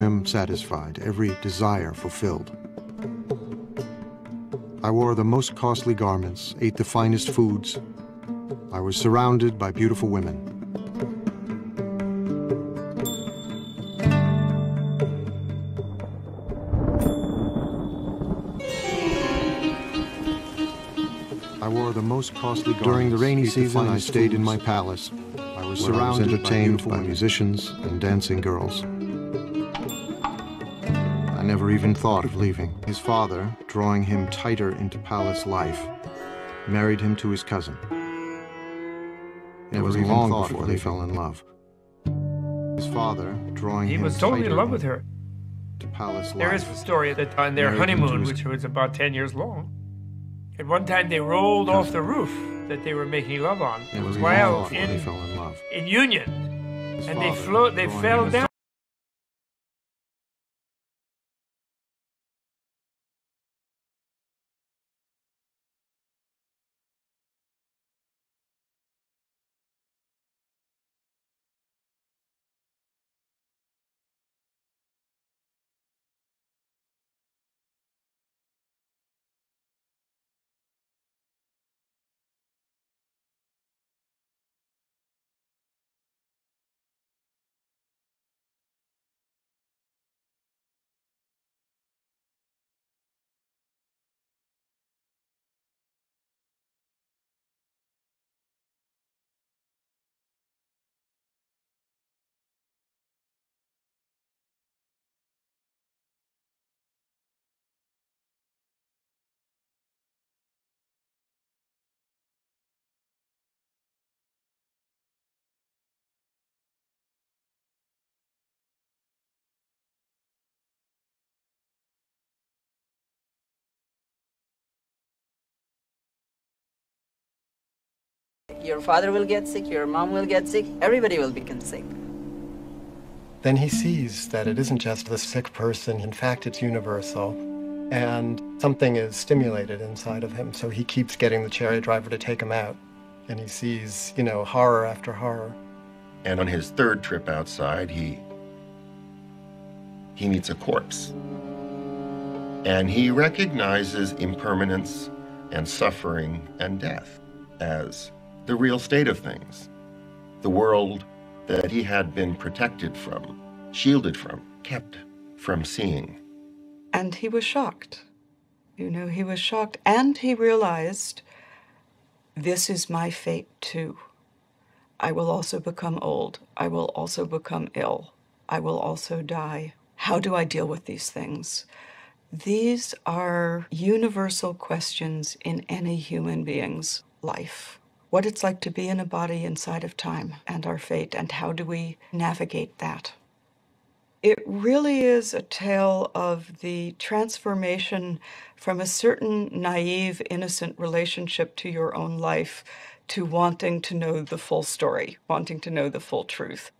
am satisfied, every desire fulfilled. I wore the most costly garments, ate the finest foods. I was surrounded by beautiful women. I wore the most costly garments. During the rainy season, I stayed in my palace. I was surrounded, entertained by musicians and dancing girls. I never even thought of leaving. His father, drawing him tighter into palace life, married him to his cousin. It was long before they fell in love. His father, drawing him he was totally in love with her. To palace there life. Is a story that on their honeymoon, which was about 10 years long, at one time they rolled off the roof that they were making love on while in union, and they fell down. Your father will get sick, your mom will get sick, everybody will become sick. Then he sees that it isn't just the sick person, in fact it's universal, and something is stimulated inside of him, so he keeps getting the chariot driver to take him out. And he sees, horror after horror. And on his third trip outside, he meets a corpse. And he recognizes impermanence and suffering and death as the real state of things. The world that he had been protected from, shielded from, kept from seeing. And he was shocked. He was shocked. And he realized, this is my fate too. I will also become old. I will also become ill. I will also die. How do I deal with these things? These are universal questions in any human being's life. What it's like to be in a body inside of time and our fate, and how do we navigate that? It really is a tale of the transformation from a certain naive, innocent relationship to your own life to wanting to know the full story, wanting to know the full truth.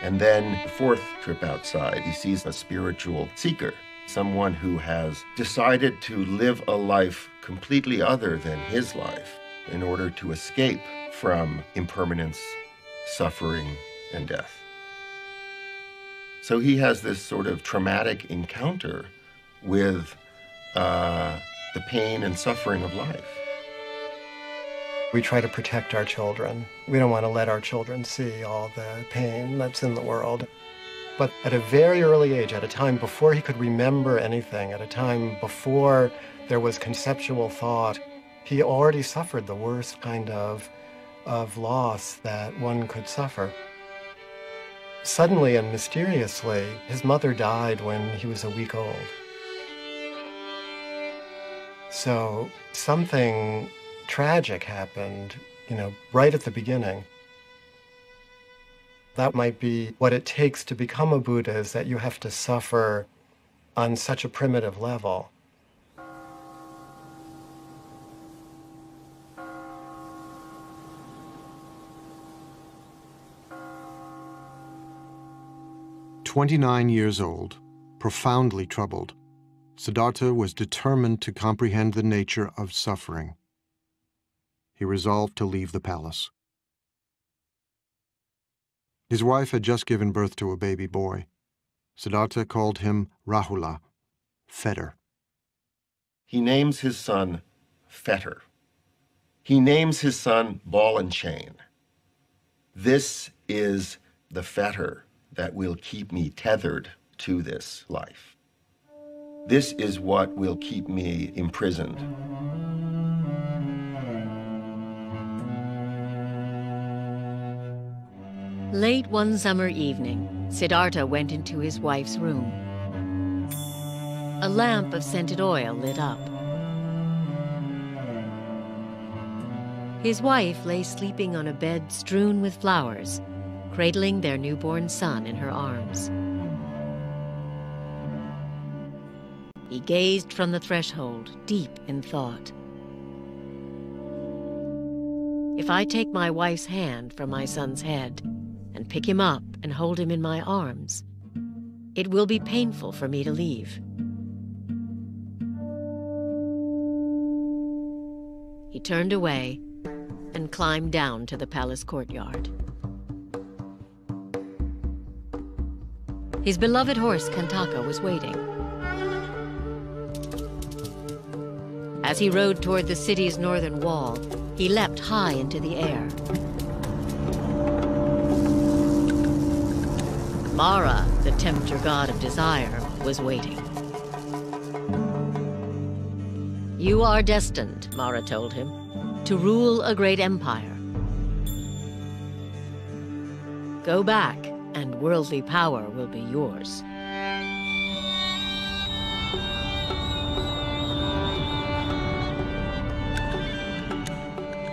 And then the fourth trip outside, he sees a spiritual seeker, someone who has decided to live a life completely other than his life in order to escape from impermanence, suffering, and death. So he has this sort of traumatic encounter with the pain and suffering of life. We try to protect our children. We don't want to let our children see all the pain that's in the world. But at a very early age, at a time before he could remember anything, at a time before there was conceptual thought, he already suffered the worst kind of loss that one could suffer. Suddenly and mysteriously, his mother died when he was a week old. So something tragic happened, right at the beginning. That might be what it takes to become a Buddha, is that you have to suffer on such a primitive level. "29 years old, profoundly troubled, Siddhartha was determined to comprehend the nature of suffering. He resolved to leave the palace. His wife had just given birth to a baby boy. Siddhartha called him Rahula, fetter. He names his son Fetter. He names his son Ball and Chain. This is the fetter that will keep me tethered to this life. This is what will keep me imprisoned. Late one summer evening, Siddhartha went into his wife's room. A lamp of scented oil lit up. His wife lay sleeping on a bed strewn with flowers, cradling their newborn son in her arms. He gazed from the threshold, deep in thought. If I take my wife's hand from my son's head and pick him up and hold him in my arms, it will be painful for me to leave. He turned away and climbed down to the palace courtyard. His beloved horse, Kantaka, was waiting. As he rode toward the city's northern wall, he leapt high into the air. Mara, the tempter god of desire, was waiting. You are destined, Mara told him, to rule a great empire. Go back, and worldly power will be yours.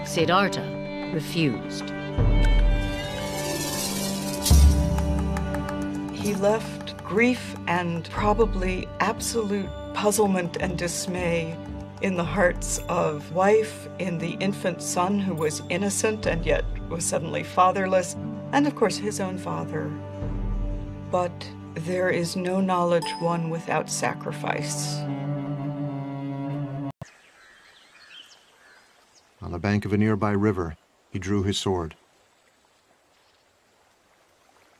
Siddhartha refused. He left grief and probably absolute puzzlement and dismay in the hearts of wife, in the infant son who was innocent and yet was suddenly fatherless, and of course his own father. But there is no knowledge won without sacrifice. On the bank of a nearby river, he drew his sword.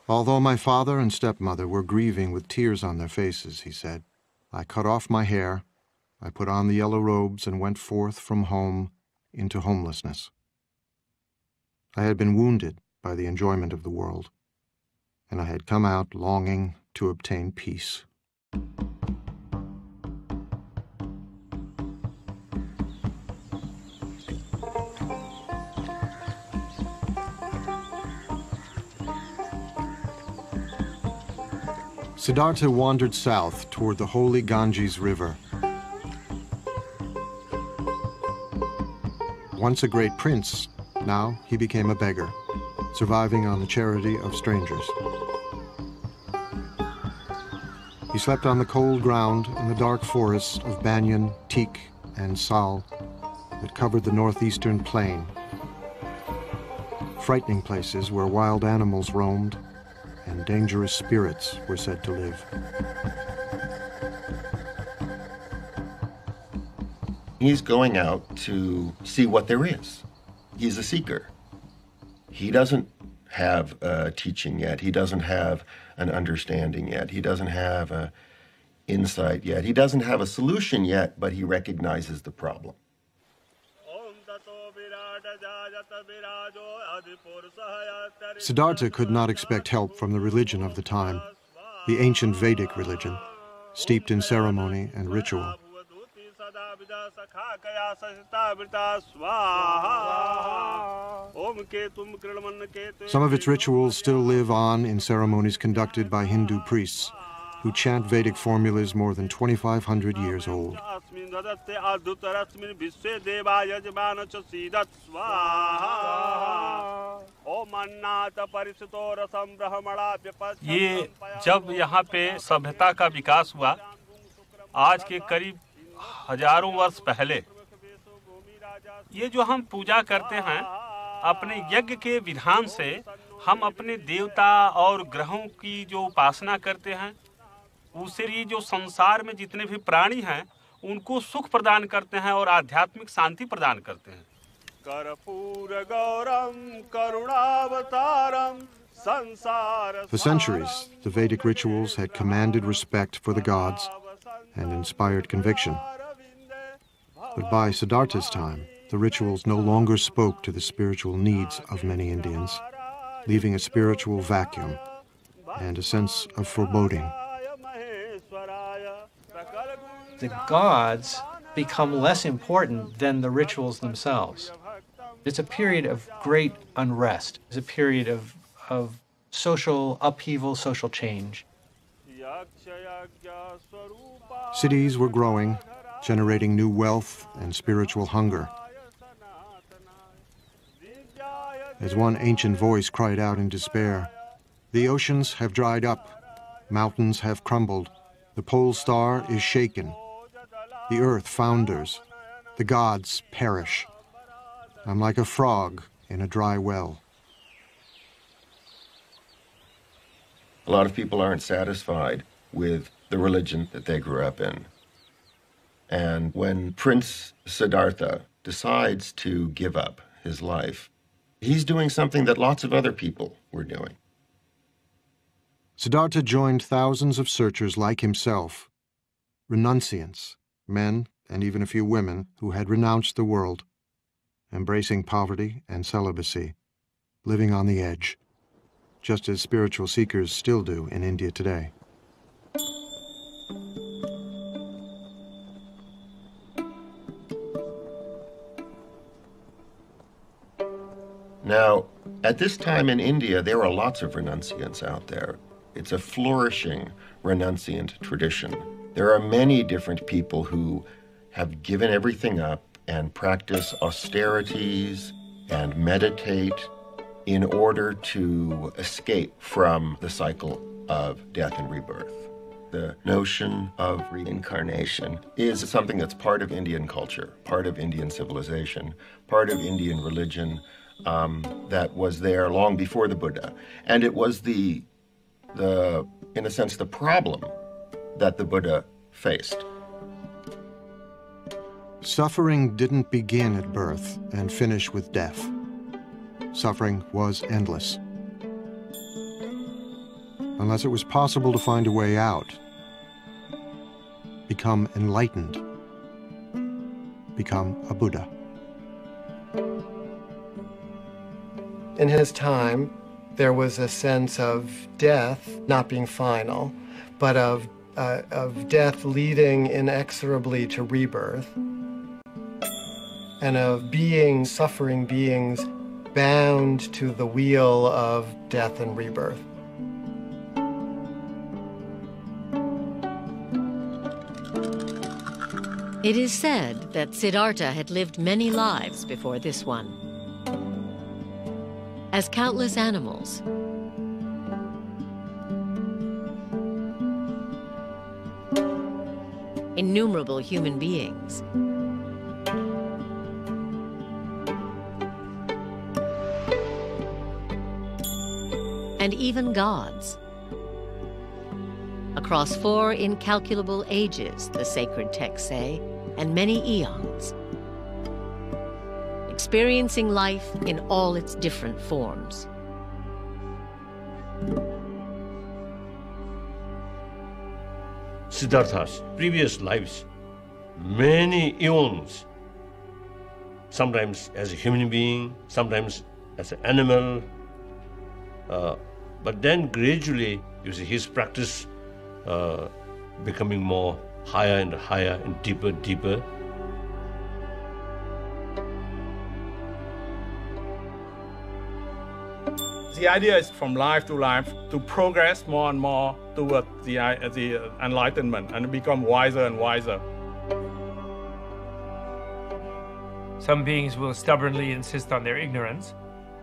Although my father and stepmother were grieving with tears on their faces, he said, I cut off my hair, I put on the yellow robes and went forth from home into homelessness. I had been wounded by the enjoyment of the world, and I had come out longing to obtain peace. Siddhartha wandered south toward the holy Ganges River. Once a great prince, now he became a beggar, surviving on the charity of strangers. He slept on the cold ground in the dark forests of banyan, teak, and sal that covered the northeastern plain, frightening places where wild animals roamed and dangerous spirits were said to live. He's going out to see what there is. He's a seeker. He doesn't have a teaching yet. He doesn't have an understanding yet. He doesn't have an insight yet. He doesn't have a solution yet, but he recognizes the problem. Siddhartha could not expect help from the religion of the time, the ancient Vedic religion, steeped in ceremony and ritual. Some of its rituals still live on in ceremonies conducted by Hindu priests, who chant Vedic formulas more than 2,500 years old. ये जब यहाँ पे सभ्यता का विकास हुआ, आज के करीब हजारों वर्ष पहले, ये जो हम पूजा करते हैं, अपने यज्ञ के विधान से हम अपने देवता और ग्रहों की जो उपासना करते हैं, उससे ये जो संसार में जितने भी प्राणी हैं, उनको सुख प्रदान करते हैं और आध्यात्मिक शांति प्रदान करते हैं। कर्पूर गौरम करुणावतारम For centuries, the Vedic rituals had commanded respect for the gods and inspired conviction. But by Siddhartha's time, the rituals no longer spoke to the spiritual needs of many Indians, leaving a spiritual vacuum and a sense of foreboding. The gods become less important than the rituals themselves. It's a period of great unrest. It's a period of social upheaval, social change. Cities were growing, generating new wealth and spiritual hunger. As one ancient voice cried out in despair, "The oceans have dried up, mountains have crumbled, the pole star is shaken, the earth founders, the gods perish. I'm like a frog in a dry well." A lot of people aren't satisfied with the religion that they grew up in. And when Prince Siddhartha decides to give up his life, he's doing something that lots of other people were doing. Siddhartha joined thousands of searchers like himself, renunciants, men and even a few women who had renounced the world, embracing poverty and celibacy, living on the edge, just as spiritual seekers still do in India today. Now, at this time in India, there are lots of renunciants out there. It's a flourishing renunciant tradition. There are many different people who have given everything up and practice austerities and meditate in order to escape from the cycle of death and rebirth. The notion of reincarnation is something that's part of Indian culture, part of Indian civilization, part of Indian religion, that was there long before the Buddha. And it was in a sense, the problem that the Buddha faced. Suffering didn't begin at birth and finish with death. Suffering was endless. Unless it was possible to find a way out, become enlightened, become a Buddha. In his time, there was a sense of death not being final, but of death leading inexorably to rebirth, and of suffering beings bound to the wheel of death and rebirth. It is said that Siddhartha had lived many lives before this one. As countless animals, innumerable human beings, and even gods. Across 4 incalculable ages, the sacred texts say, and many eons, experiencing life in all its different forms. Siddhartha's previous lives, many eons, sometimes as a human being, sometimes as an animal, but then gradually, you see his practice becoming more higher and higher and deeper, deeper. The idea is from life to life to progress more and more toward the enlightenment and become wiser and wiser. Some beings will stubbornly insist on their ignorance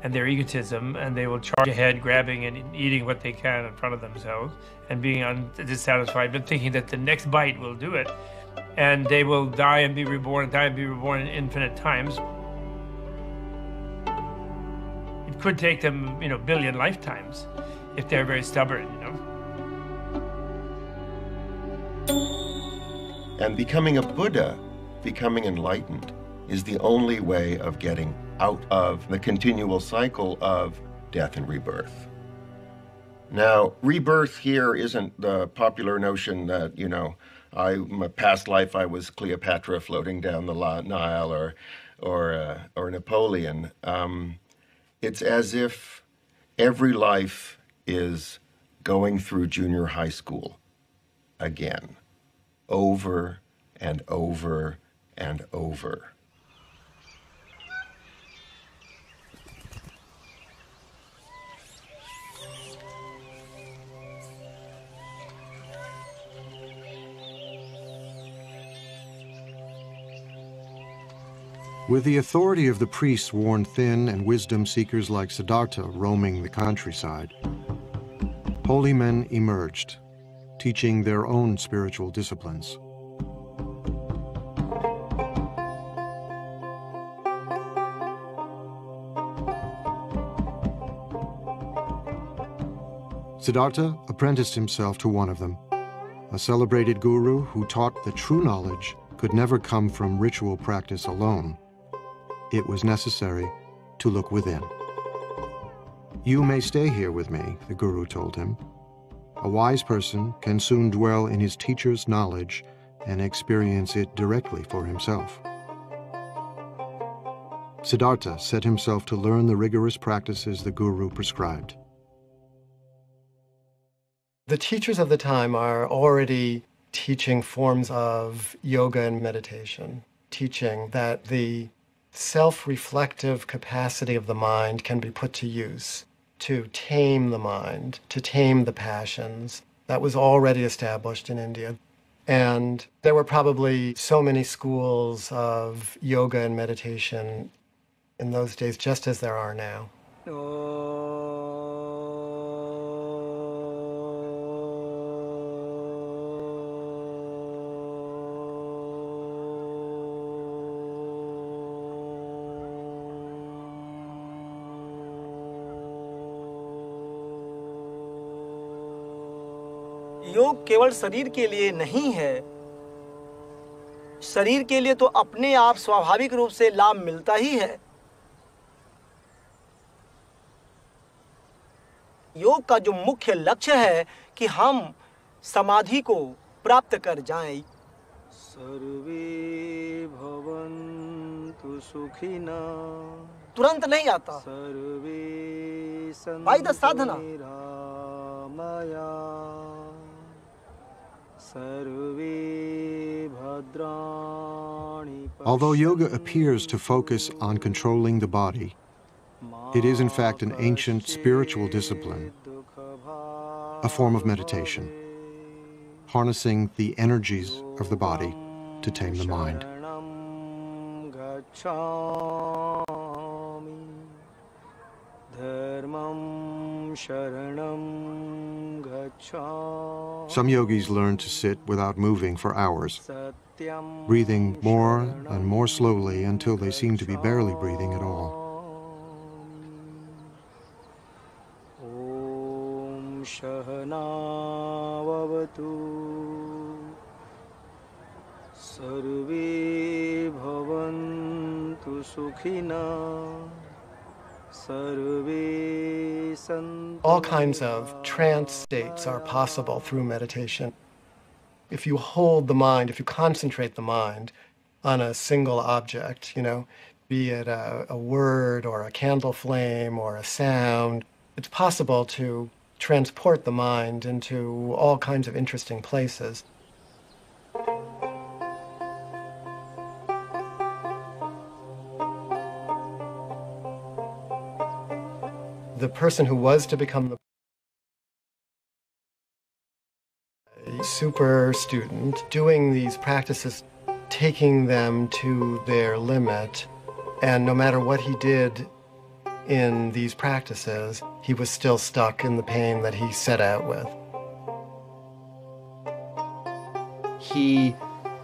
and their egotism, and they will charge ahead, grabbing and eating what they can in front of themselves and being dissatisfied, but thinking that the next bite will do it. And they will die and be reborn, die and be reborn in infinite times. It could take them, billion lifetimes if they're very stubborn, And becoming a Buddha, becoming enlightened, is the only way of getting out of the continual cycle of death and rebirth. Now, rebirth here isn't the popular notion that, my past life I was Cleopatra floating down the Nile or Napoleon. It's as if every life is going through junior high school again, over and over and over. With the authority of the priests worn thin and wisdom seekers like Siddhartha roaming the countryside, holy men emerged, teaching their own spiritual disciplines. Siddhartha apprenticed himself to one of them, a celebrated guru who taught that true knowledge could never come from ritual practice alone. It was necessary to look within. "You may stay here with me," the guru told him. "A wise person can soon dwell in his teacher's knowledge and experience it directly for himself." Siddhartha set himself to learn the rigorous practices the guru prescribed. The teachers of the time are already teaching forms of yoga and meditation, teaching that the self-reflective capacity of the mind can be put to use to tame the mind, to tame the passions. That was already established in India. And there were probably so many schools of yoga and meditation in those days, just as there are now. योग केवल शरीर के लिए नहीं है। शरीर के लिए तो अपने आप स्वाभाविक रूप से लाभ मिलता ही है। योग का जो मुख्य लक्ष्य है कि हम समाधि को प्राप्त कर जाएं। सर्वे भवन्तु सुखिना तुरंत नहीं आता। सर्वे by the sadhana. Although yoga appears to focus on controlling the body, it is in fact an ancient spiritual discipline, a form of meditation, harnessing the energies of the body to tame the mind. Some yogis learn to sit without moving for hours, breathing more and more slowly until they seem to be barely breathing at all. Om Shahana Vavatu Sarve Bhavantu Sukhina. All kinds of trance states are possible through meditation. If you hold the mind, if you concentrate the mind on a single object, be it a word or a candle flame or a sound, it's possible to transport the mind into all kinds of interesting places. The person who was to become the super student, doing these practices, taking them to their limit, and no matter what he did in these practices, he was still stuck in the pain that he set out with. He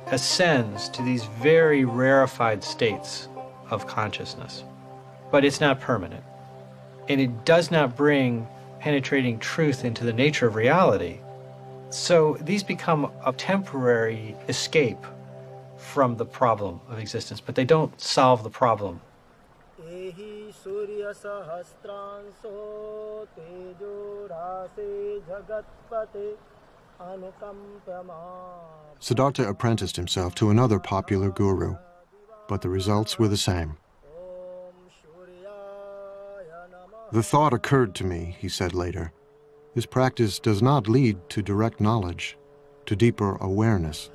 ascends to these very rarefied states of consciousness, but it's not permanent. And it does not bring penetrating truth into the nature of reality. So these become a temporary escape from the problem of existence, but they don't solve the problem. Siddhartha apprenticed himself to another popular guru, but the results were the same. The thought occurred to me, he said later, this practice does not lead to direct knowledge, to deeper awareness.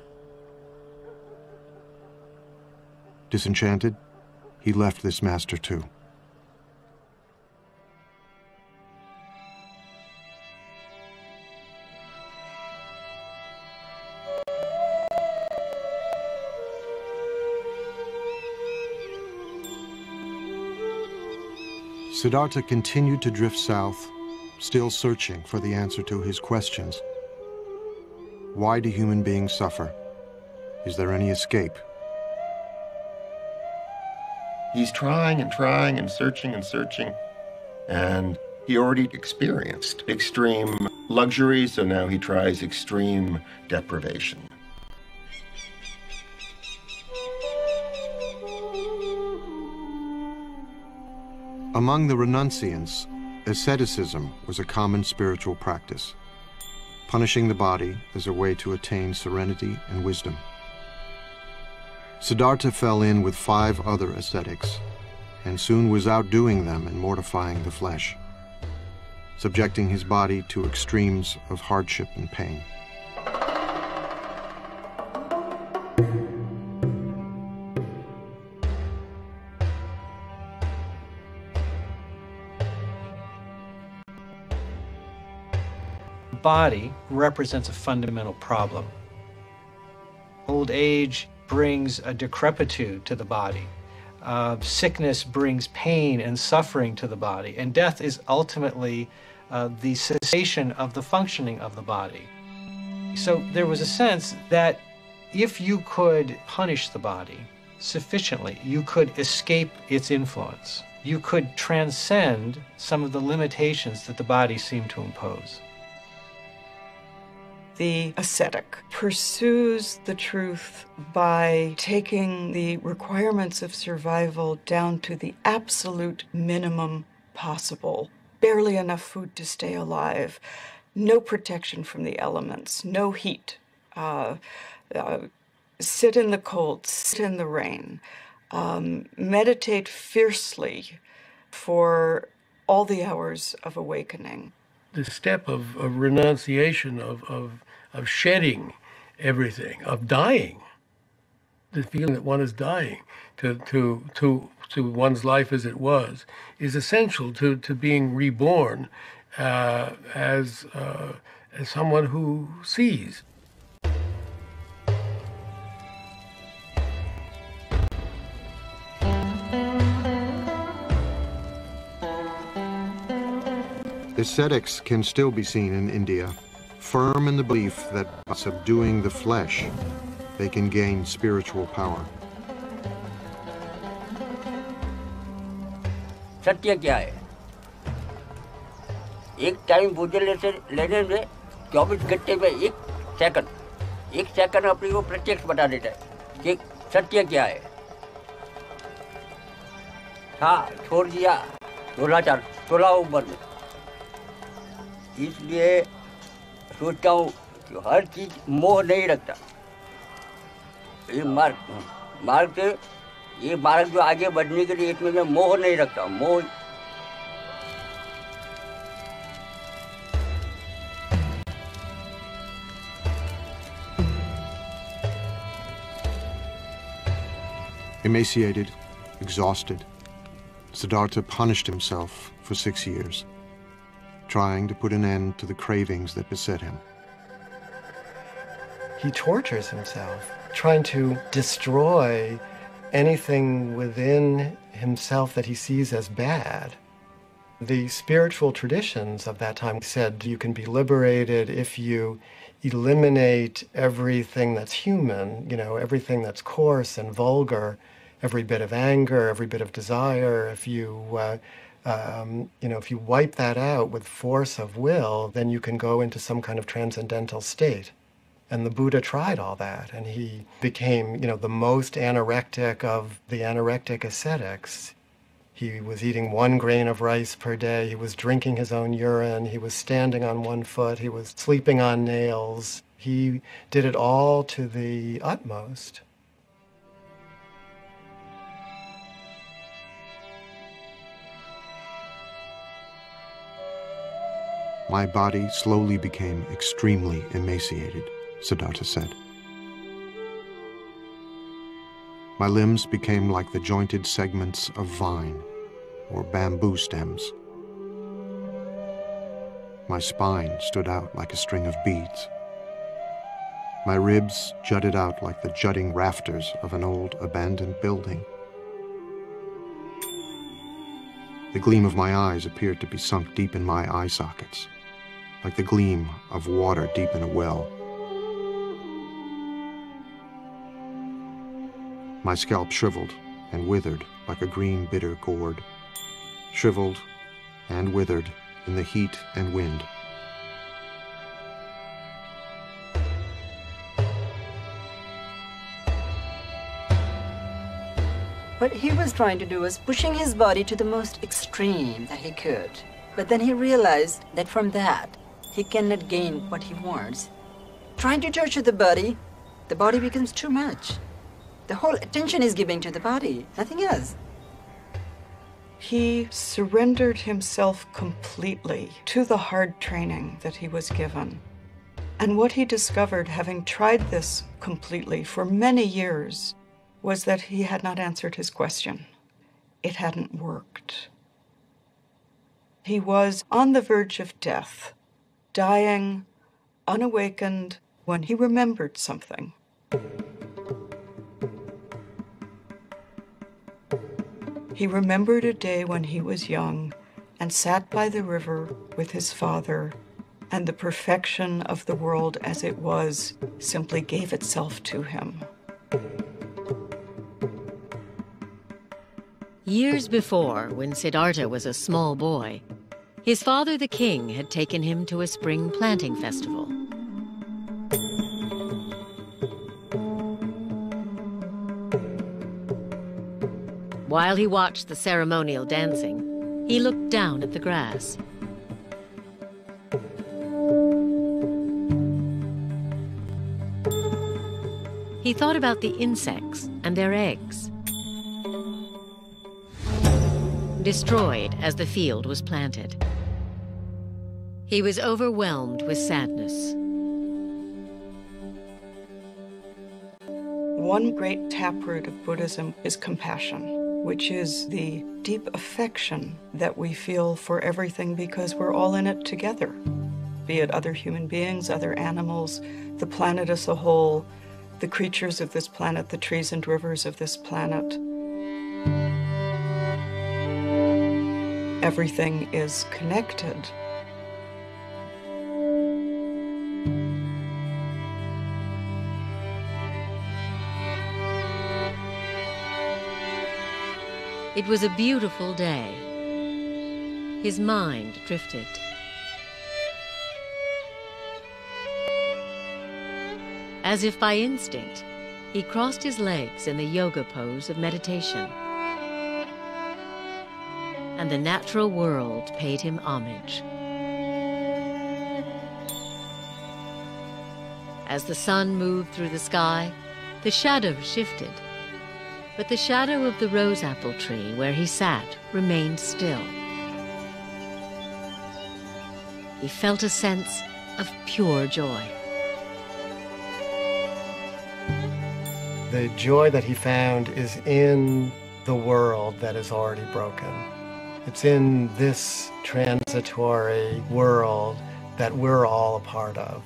Disenchanted, he left this master too. Siddhartha continued to drift south, still searching for the answer to his questions. Why do human beings suffer? Is there any escape? He's trying and trying and searching, and he already experienced extreme luxury, so now he tries extreme deprivation. Among the renunciants, asceticism was a common spiritual practice, punishing the body as a way to attain serenity and wisdom. Siddhartha fell in with 5 other ascetics, and soon was outdoing them in mortifying the flesh, subjecting his body to extremes of hardship and pain. Body represents a fundamental problem. Old age brings a decrepitude to the body. Sickness brings pain and suffering to the body, and death is ultimately the cessation of the functioning of the body. So there was a sense that if you could punish the body sufficiently, you could escape its influence. You could transcend some of the limitations that the body seemed to impose. The ascetic pursues the truth by taking the requirements of survival down to the absolute minimum possible. Barely enough food to stay alive, no protection from the elements, no heat. Sit in the cold, sit in the rain. Meditate fiercely for all the hours of awakening. The step of renunciation, of shedding everything, of dying, the feeling that one is dying to one's life as it was, is essential to being reborn as someone who sees. Ascetics can still be seen in India, firm in the belief that by subduing the flesh, they can gain spiritual power. सत्य क्या है? एक time भोजन लेने में 24 घंटे में एक सेकंड अपने को प्रत्यक्ष बता देता है कि सत्य क्या है. हाँ, छोड़ दिया 16 उम्र में. इसलिए सोचता हूँ कि हर चीज मोह नहीं रखता. ये मार्ग जो आगे बढ़ने के लिए इसमें मैं मोह नहीं रखता. मोह Emaciated, exhausted, Siddhartha punished himself for 6 years, trying to put an end to the cravings that beset him. He tortures himself, trying to destroy anything within himself that he sees as bad. The spiritual traditions of that time said you can be liberated if you eliminate everything that's human, everything that's coarse and vulgar, every bit of anger, every bit of desire. If you wipe that out with force of will, then you can go into some kind of transcendental state. And the Buddha tried all that, and he became, the most anorectic of the anorectic ascetics. He was eating 1 grain of rice per day. He was drinking his own urine. He was standing on 1 foot. He was sleeping on nails. He did it all to the utmost. My body slowly became extremely emaciated, Siddhartha said. My limbs became like the jointed segments of vine or bamboo stems. My spine stood out like a string of beads. My ribs jutted out like the jutting rafters of an old abandoned building. The gleam of my eyes appeared to be sunk deep in my eye sockets, like the gleam of water deep in a well. My scalp shriveled and withered like a green bitter gourd, shriveled and withered in the heat and wind. What he was trying to do was pushing his body to the most extreme that he could. But then he realized that from that, he cannot gain what he wants. Trying to torture the body becomes too much. The whole attention is given to the body, nothing else. He surrendered himself completely to the hard training that he was given. And what he discovered, having tried this completely for many years, was that he had not answered his question. It hadn't worked. He was on the verge of death, dying, unawakened, when he remembered something. He remembered a day when he was young and sat by the river with his father, and the perfection of the world as it was simply gave itself to him. Years before, when Siddhartha was a small boy, his father, the king, had taken him to a spring planting festival. While he watched the ceremonial dancing, he looked down at the grass. He thought about the insects and their eggs, destroyed as the field was planted. He was overwhelmed with sadness. One great taproot of Buddhism is compassion, which is the deep affection that we feel for everything because we're all in it together, be it other human beings, other animals, the planet as a whole, the creatures of this planet, the trees and rivers of this planet. Everything is connected. It was a beautiful day. His mind drifted. As if by instinct, he crossed his legs in the yoga pose of meditation. And the natural world paid him homage. As the sun moved through the sky, the shadows shifted, but the shadow of the rose apple tree where he sat remained still. He felt a sense of pure joy. The joy that he found is in the world that is already broken. It's in this transitory world that we're all a part of.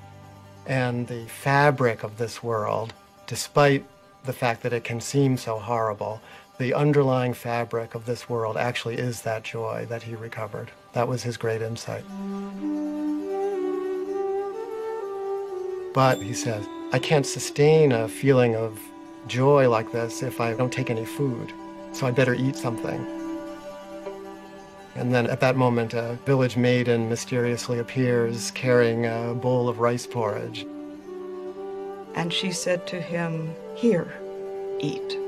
And the fabric of this world, despite the fact that it can seem so horrible, the underlying fabric of this world actually is that joy that he recovered. That was his great insight. But, he says, I can't sustain a feeling of joy like this if I don't take any food, so I better eat something. And then at that moment, a village maiden mysteriously appears carrying a bowl of rice porridge. And she said to him, "Here, eat."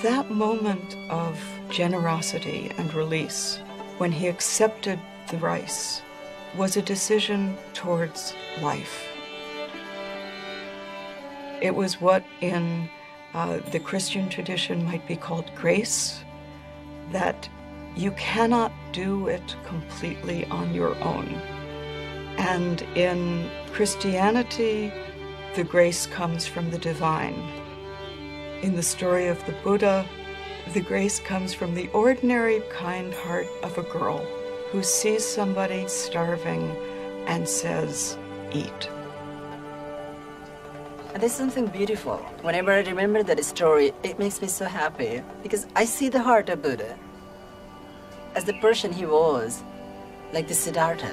that moment of generosity and release, when he accepted the rice, was a decision towards life. It was what in the Christian tradition might be called grace, that you cannot do it completely on your own. And in Christianity, the grace comes from the divine. In the story of the Buddha, the grace comes from the ordinary kind heart of a girl who sees somebody starving and says, "Eat." There's something beautiful. Whenever I remember that story, it makes me so happy because I see the heart of Buddha as the person he was, like the Siddhartha.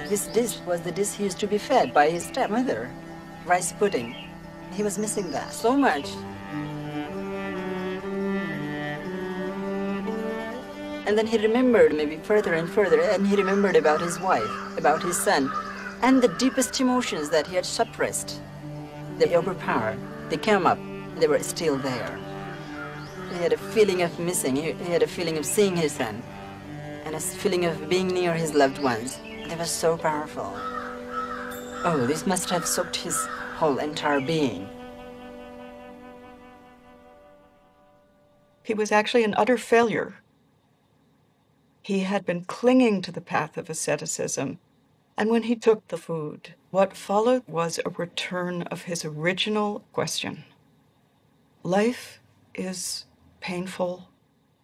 This dish was the dish he used to be fed by his stepmother, rice pudding. He was missing that so much. And then he remembered maybe further and further, and he remembered about his wife, about his son, and the deepest emotions that he had suppressed. They overpowered. They came up. They were still there. He had a feeling of missing. He had a feeling of seeing his son, and a feeling of being near his loved ones. They were so powerful. Oh, this must have soaked his whole entire being. He was actually an utter failure. He had been clinging to the path of asceticism, and when he took the food, what followed was a return of his original question. Life is painful.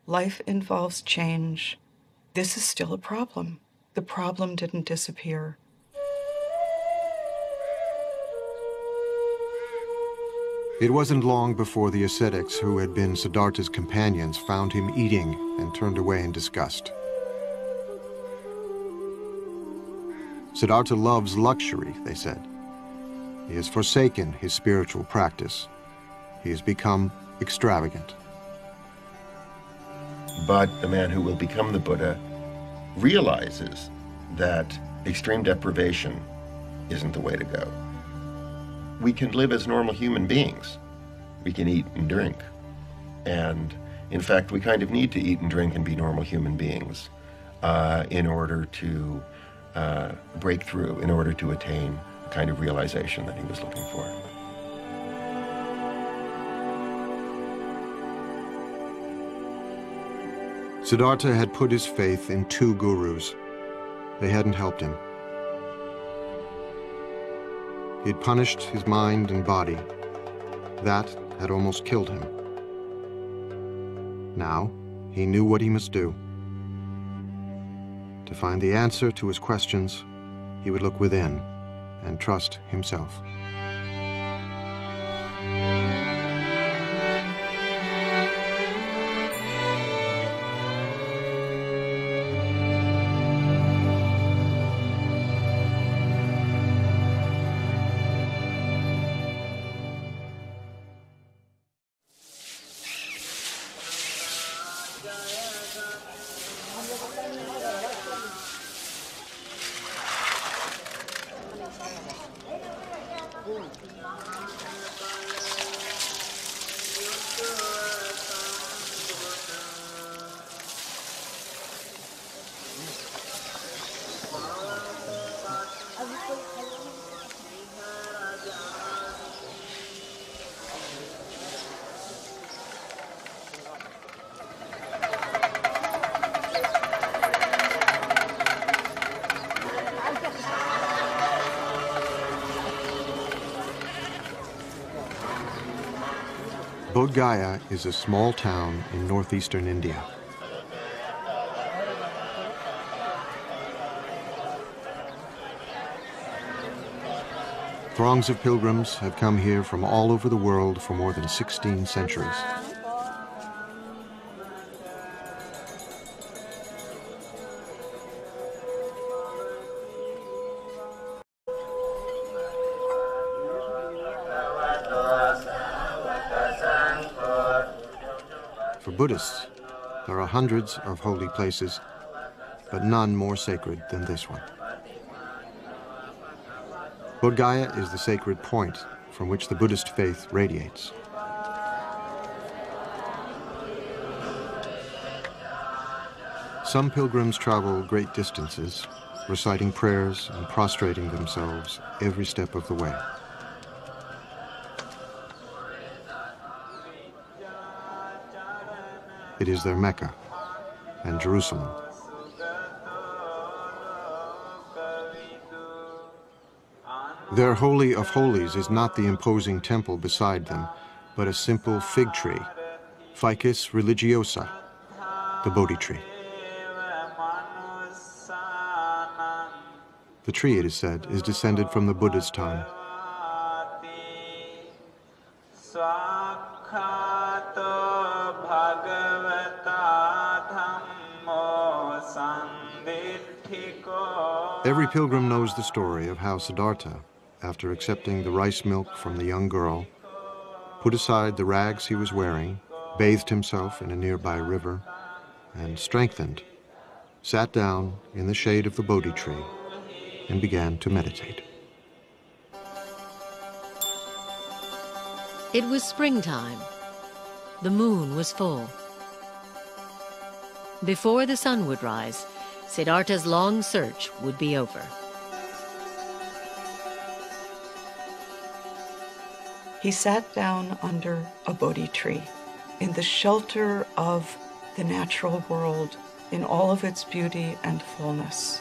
Life involves change. This is still a problem. The problem didn't disappear. It wasn't long before the ascetics who had been Siddhartha's companions found him eating and turned away in disgust. Siddhartha loves luxury, they said. He has forsaken his spiritual practice. He has become extravagant. But the man who will become the Buddha realizes that extreme deprivation isn't the way to go. We can live as normal human beings. We can eat and drink. And in fact, we kind of need to eat and drink and be normal human beings in order to break through, in order to attain the kind of realization that he was looking for. Siddhartha had put his faith in 2 gurus. They hadn't helped him. He'd punished his mind and body. That had almost killed him. Now, he knew what he must do. To find the answer to his questions, he would look within and trust himself. Bodh Gaya is a small town in northeastern India. Throngs of pilgrims have come here from all over the world for more than 16 centuries. For Buddhists, there are hundreds of holy places, but none more sacred than this one. Bodh Gaya is the sacred point from which the Buddhist faith radiates. Some pilgrims travel great distances, reciting prayers and prostrating themselves every step of the way. It is their Mecca and Jerusalem. Their Holy of Holies is not the imposing temple beside them, but a simple fig tree, Ficus religiosa, the Bodhi tree. The tree, it is said, is descended from the Buddha's time. Every pilgrim knows the story of how Siddhartha, after accepting the rice milk from the young girl, put aside the rags he was wearing, bathed himself in a nearby river, and strengthened, sat down in the shade of the Bodhi tree and began to meditate. It was springtime. The moon was full. Before the sun would rise, Siddhartha's long search would be over. He sat down under a Bodhi tree in the shelter of the natural world in all of its beauty and fullness.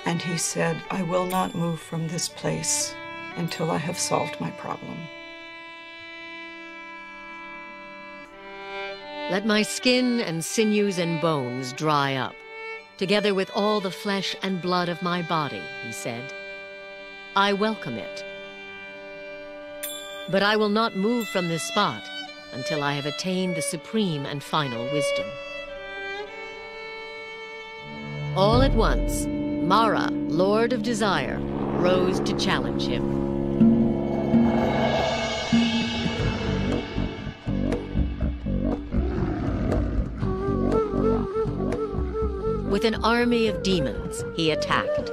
And he said, I will not move from this place until I have solved my problem. Let my skin and sinews and bones dry up, together with all the flesh and blood of my body, he said. I welcome it. But I will not move from this spot until I have attained the supreme and final wisdom. All at once, Mara, Lord of Desire, rose to challenge him. With an army of demons, he attacked.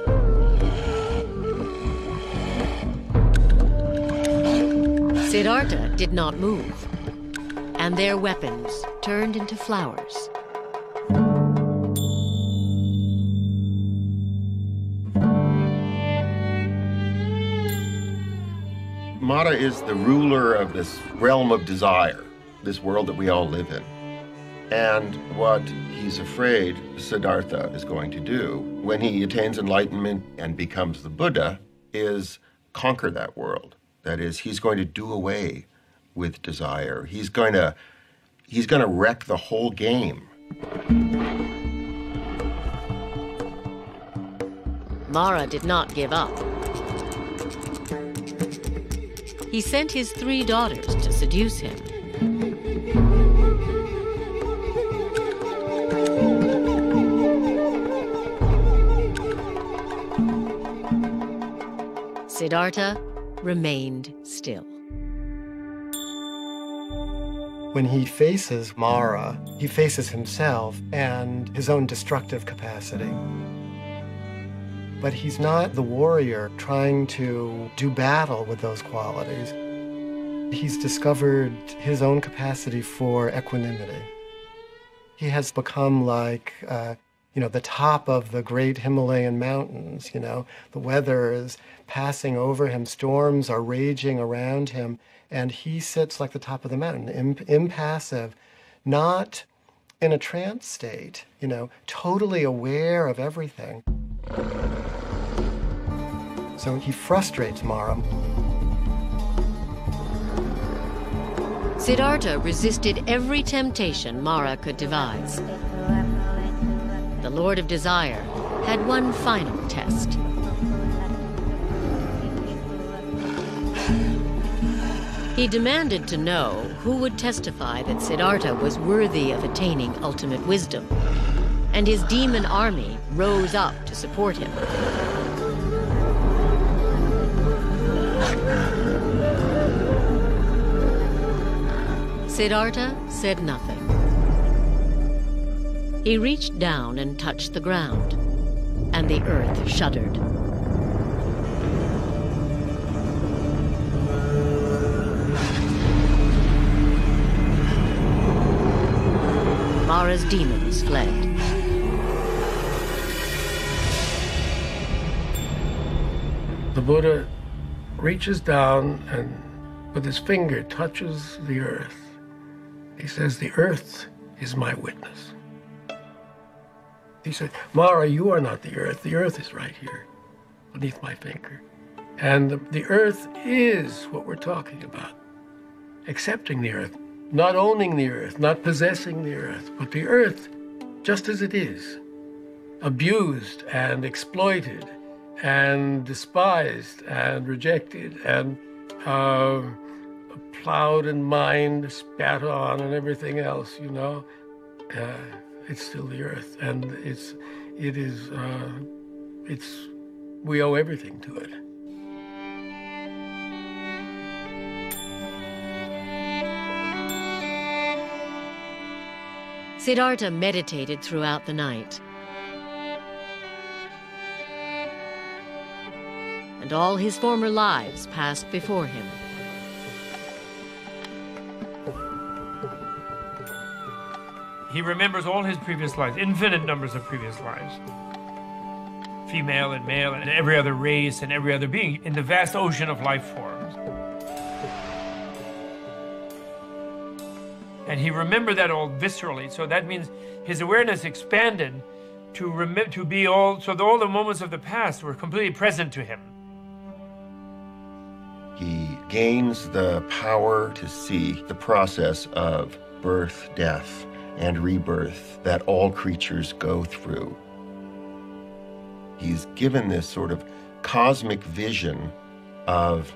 Siddhartha did not move, and their weapons turned into flowers. Mara is the ruler of this realm of desire, this world that we all live in. And what he's afraid Siddhartha is going to do when he attains enlightenment and becomes the Buddha is conquer that world. That is, he's going to do away with desire. He's going to wreck the whole game. Mara did not give up. He sent his 3 daughters to seduce him. Siddhartha remained still. When he faces Mara, he faces himself and his own destructive capacity. But he's not the warrior trying to do battle with those qualities. He's discovered his own capacity for equanimity. He has become like, the top of the great Himalayan mountains, The weather is passing over him, storms are raging around him, and he sits like the top of the mountain, impassive, not in a trance state, totally aware of everything. So he frustrates Mara. Siddhartha resisted every temptation Mara could devise. The Lord of Desire had one final test. He demanded to know who would testify that Siddhartha was worthy of attaining ultimate wisdom, and his demon army rose up to support him. Siddhartha said nothing. He reached down and touched the ground, and the earth shuddered. Mara's demons fled. The Buddha reaches down and with his finger touches the earth. He says, "The earth is my witness." He said, "Mara, you are not the earth. The earth is right here beneath my finger." And the earth is what we're talking about. Accepting the earth, not owning the earth, not possessing the earth, but the earth just as it is, abused and exploited and despised and rejected and plowed and mined, spat on and everything else, you know. It's still the earth, and we owe everything to it. Siddhartha meditated throughout the night. And all his former lives passed before him. He remembers all his previous lives, infinite numbers of previous lives. Female and male and every other race and every other being in the vast ocean of life forms. And he remembered that all viscerally, so that means his awareness expanded to be all, so that all the moments of the past were completely present to him. He gains the power to see the process of birth, death, and rebirth that all creatures go through. He's given this sort of cosmic vision of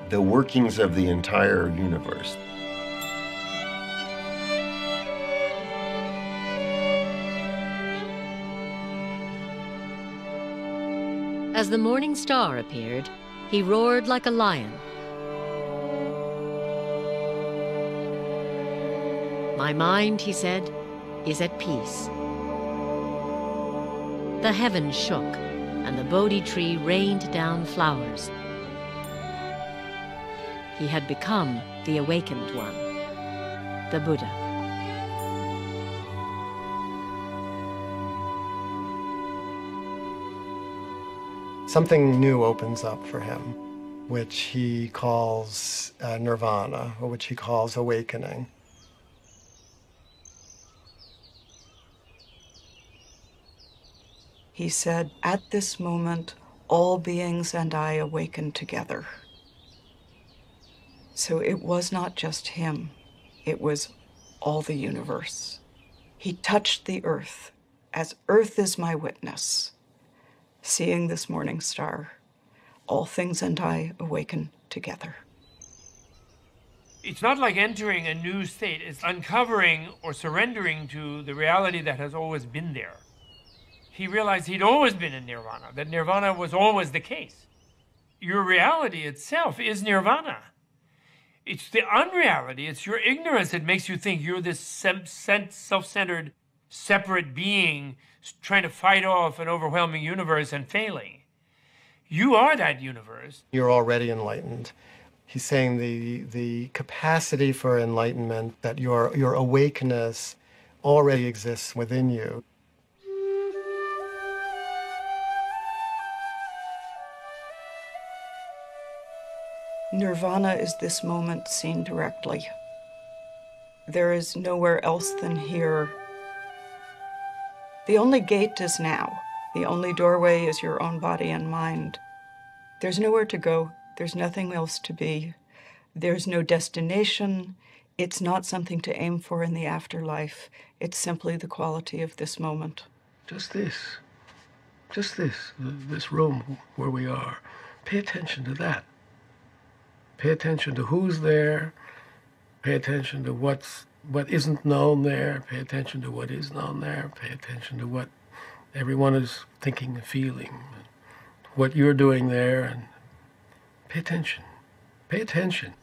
the workings of the entire universe. As the morning star appeared, he roared like a lion. "My mind," he said, "is at peace." The heavens shook, and the Bodhi tree rained down flowers. He had become the awakened one, the Buddha. Something new opens up for him, which he calls nirvana, or which he calls awakening. He said, "At this moment, all beings and I awaken together." So it was not just him, it was all the universe. He touched the earth, as earth is my witness. Seeing this morning star, all things and I awaken together. It's not like entering a new state, it's uncovering or surrendering to the reality that has always been there. He realized he'd always been in nirvana, that nirvana was always the case. Your reality itself is nirvana. It's the unreality, it's your ignorance that makes you think you're this self-centered, separate being trying to fight off an overwhelming universe and failing. You are that universe. You're already enlightened. He's saying the capacity for enlightenment, that your awakeness already exists within you. Nirvana is this moment seen directly. There is nowhere else than here. The only gate is now. The only doorway is your own body and mind. There's nowhere to go. There's nothing else to be. There's no destination. It's not something to aim for in the afterlife. It's simply the quality of this moment. Just this room where we are. Pay attention to that. Pay attention to who's there. Pay attention to what isn't known there. Pay attention to what is known there. Pay attention to what everyone is thinking and feeling, what you're doing there, and pay attention. Pay attention.